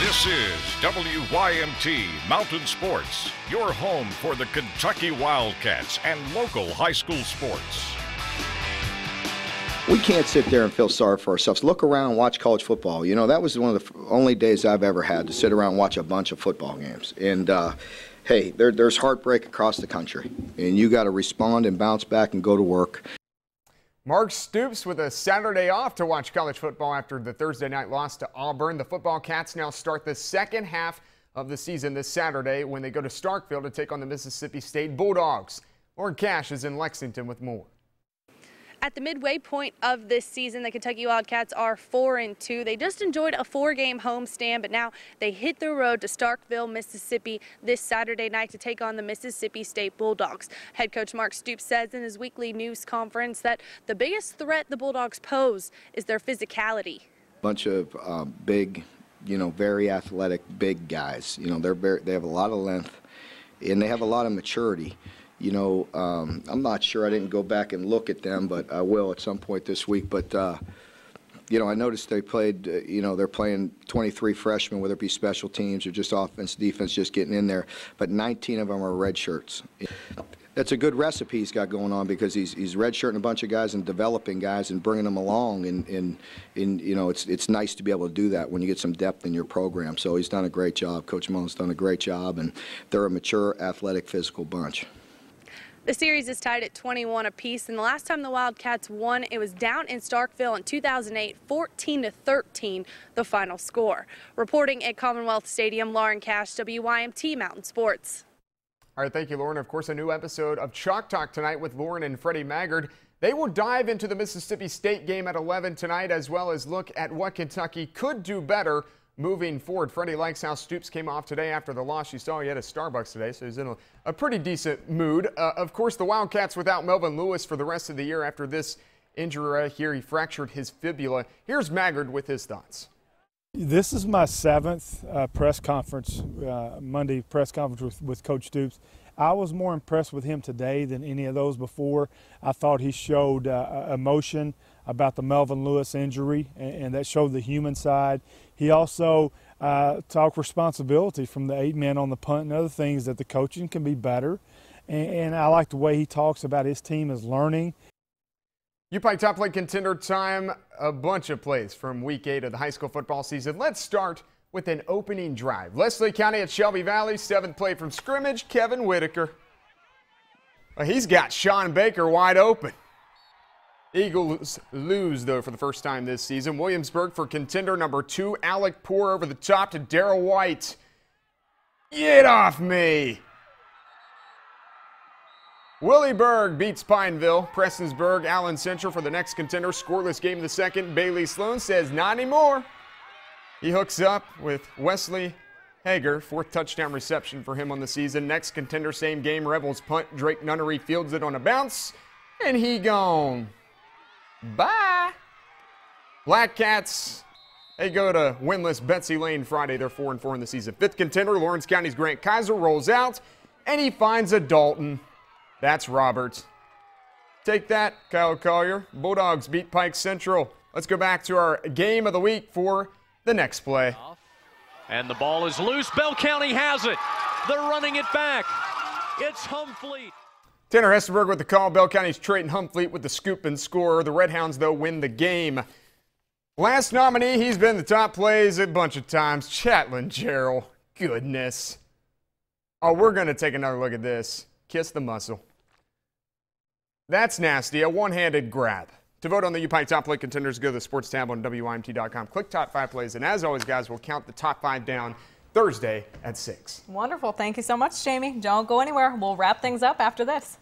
This is WYMT Mountain Sports, your home for the Kentucky Wildcats and local high school sports. We can't sit there and feel sorry for ourselves. Look around and watch college football. You know, that was one of the only days I've ever had to sit around and watch a bunch of football games. And, hey, there's heartbreak across the country. And you got to respond and bounce back and go to work. Mark Stoops with a Saturday off to watch college football after the Thursday night loss to Auburn. The football Cats now start the second half of the season this Saturday when they go to Starkville to take on the Mississippi State Bulldogs. Lauren Cash is in Lexington with more. At the midway point of this season, the Kentucky Wildcats are 4-2. They just enjoyed a 4-game homestand, but now they hit the road to Starkville, Mississippi this Saturday night to take on the Mississippi State Bulldogs. Head coach Mark Stoops says in his weekly news conference that the biggest threat the Bulldogs pose is their physicality. Bunch of big, very athletic, big guys. They have a lot of length, and they have a lot of maturity. I'm not sure. I didn't go back and look at them, but I will at some point this week. But, I noticed they played, they're playing 23 freshmen, whether it be special teams or just offense, defense, just getting in there. But 19 of them are red shirts. That's a good recipe he's got going on because he's redshirting a bunch of guys and developing guys and bringing them along. And it's nice to be able to do that when you get some depth in your program. So he's done a great job. Coach Mullen's done a great job, and they're a mature, athletic, physical bunch. The series is tied at 21 apiece, and the last time the Wildcats won, it was down in Starkville in 2008, 14-13, the final score. Reporting at Commonwealth Stadium, Lauren Cash, WYMT Mountain Sports. All right, thank you, Lauren. Of course, a new episode of Chalk Talk tonight with Lauren and Freddie Maggard. They will dive into the Mississippi State game at 11 tonight, as well as look at what Kentucky could do better moving forward. Freddie likes how Stoops came off today after the loss. You saw he had a Starbucks today, so he's in a pretty decent mood. Of course, the Wildcats without Melvin Lewis for the rest of the year after this injury right here. He fractured his fibula. Here's Maggard with his thoughts. This is my 7th press conference, Monday press conference with Coach Stoops. I was more impressed with him today than any of those before. I thought he showed emotion about the Melvin Lewis injury, and that showed the human side. He also talked responsibility from the 8 men on the punt and other things that the coaching can be better. And I like the way he talks about his team is learning. UPike top play contender time, a bunch of plays from week 8 of the high school football season. Let's start with an opening drive. Leslie County at Shelby Valley, 7th play from scrimmage, Kevin Whitaker. Well, he's got Sean Baker wide open. Eagles lose, though, for the first time this season. Williamsburg for contender number 2. Alec Poor over the top to Darrell White. Get off me. Willie Berg beats Pineville. Prestonsburg, Allen Central for the next contender. Scoreless game of the second. Bailey Sloan says not anymore. He hooks up with Wesley Hager. 4th touchdown reception for him on the season. Next contender, same game. Rebels punt. Drake Nunnery fields it on a bounce. And he gone. Bye. Black Cats, they go to winless Betsy Lane Friday. They're 4-4 in the season. 5th contender, Lawrence County's Grant Kaiser rolls out, and he finds a Dalton. That's Roberts. Take that, Kyle Collier. Bulldogs beat Pike Central. Let's go back to our game of the week for the next play. And the ball is loose. Bell County has it. They're running it back. It's Humfleet. Tanner Hesterberg with the call. Bell County's Trayton Humfleet with the scoop and score. The Redhounds, though, win the game. Last nominee, he's been the top plays a bunch of times. Chatlin Gerald. Goodness. Oh, we're going to take another look at this. Kiss the muscle. That's nasty. A one-handed grab. To vote on the UPike Top Play Contenders, go to the Sports tab on WYMT.com. Click Top 5 Plays, and as always, guys, we'll count the top 5 down Thursday at 6. Wonderful. Thank you so much, Jamie. Don't go anywhere. We'll wrap things up after this.